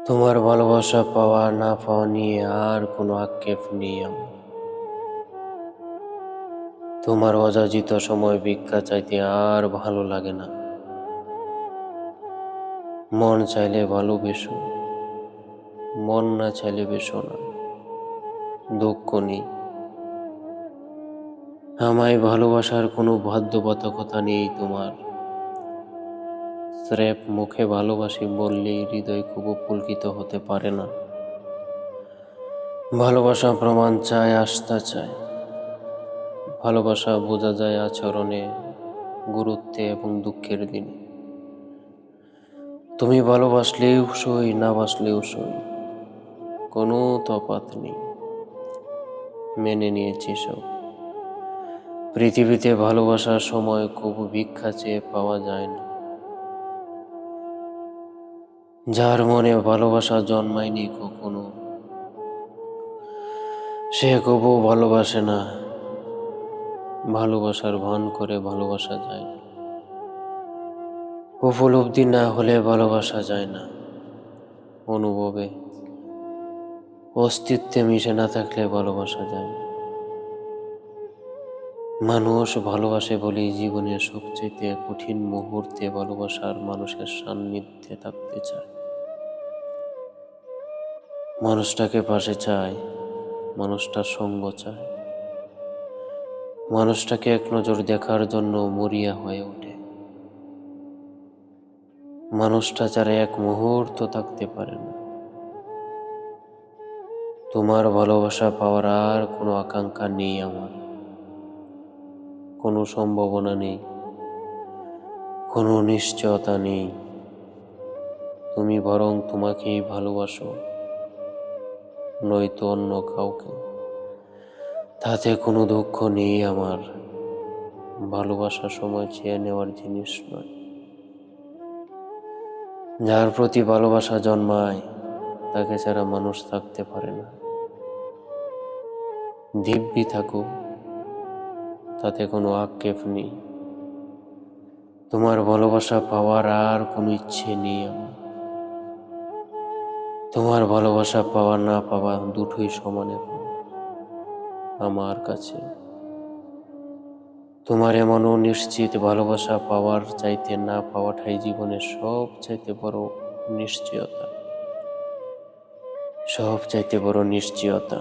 তোমার ভালোবাসা পাওয়া না পাওয়া নিয়ে আর কোনো আক্ষেপ নেই আমার। তোমার অযাচিত সময় ভিক্ষা চাইতে আর ভালো লাগে না। মন চাইলে ভালোবেসো, মন না চাইলে বেসো না, দুঃখ নেই। আমায় ভালোবাসার কোনো বাধ্যবাধকতা নেই তোমার। স্রেফ মুখে ভালোবাসি বললেই হৃদয় খুব পুলকিত হতে পারে না। ভালোবাসা প্রমাণ চায়, আস্থা চায়। ভালোবাসা বোঝা যায় আচরণে, গুরুত্বে এবং দুঃখের দিনে। তুমি ভালোবাসলেও সই, না বাসলেও সই, কোনো তফাৎ নেই। মেনে নিয়েছি সব। পৃথিবীতে ভালোবাসার সময় কবু ভিক্ষা চেয়ে পাওয়া যায় না। যার মনে ভালোবাসা জন্মায়নি কখনো, সে কবু ভালোবাসে না। ভালোবাসার ভান করে ভালোবাসা যায় না। উপলব্ধি না হলে ভালোবাসা যায় না। অনুভবে, অস্তিত্বে মিশে না থাকলে ভালোবাসা যায় না। মানুষ ভালোবাসে বলেই জীবনের সবচেয়ে কঠিন মুহূর্তে ভালোবাসার মানুষের সান্নিধ্যে থাকতে চায়। মানুষটাকে পাশে চায়, মানুষটার সঙ্গ চায়, মানুষটাকে এক নজর দেখার জন্য মরিয়া হয়ে ওঠে। মানুষটা ছাড়া এক মুহূর্ত থাকতে পারে না। তোমার ভালোবাসা পাওয়ার আর কোনো আকাঙ্ক্ষা নেই আমার, কোনো সম্ভাবনা নেই, কোনো নিশ্চয়তা নেই। তুমি বরং তোমাকেই ভালোবাসো, নয়তো অন্য কাউকে। তাতে কোনো দুঃখ নেই আমার। ভালোবাসা সময় চেয়ে নেওয়ার জিনিস নয়। যার প্রতি ভালোবাসা জন্মায় তাকে ছাড়া মানুষ থাকতে পারে না। দিব্যি থাকুক, তাতে কোনো আক্ষেপ নেই। তোমার ভালোবাসা পাওয়ার আর কোনো ইচ্ছে নেই আমার। তোমার ভালোবাসা পাওয়া না পাওয়া দুটোই সমান এখন আমার কাছে। তোমার এমনও নিশ্চিত ভালোবাসা পাওয়ার চাইতে না পাওয়াটাই জীবনের সব চাইতে বড় নিশ্চয়তা, সব চাইতে বড় নিশ্চয়তা।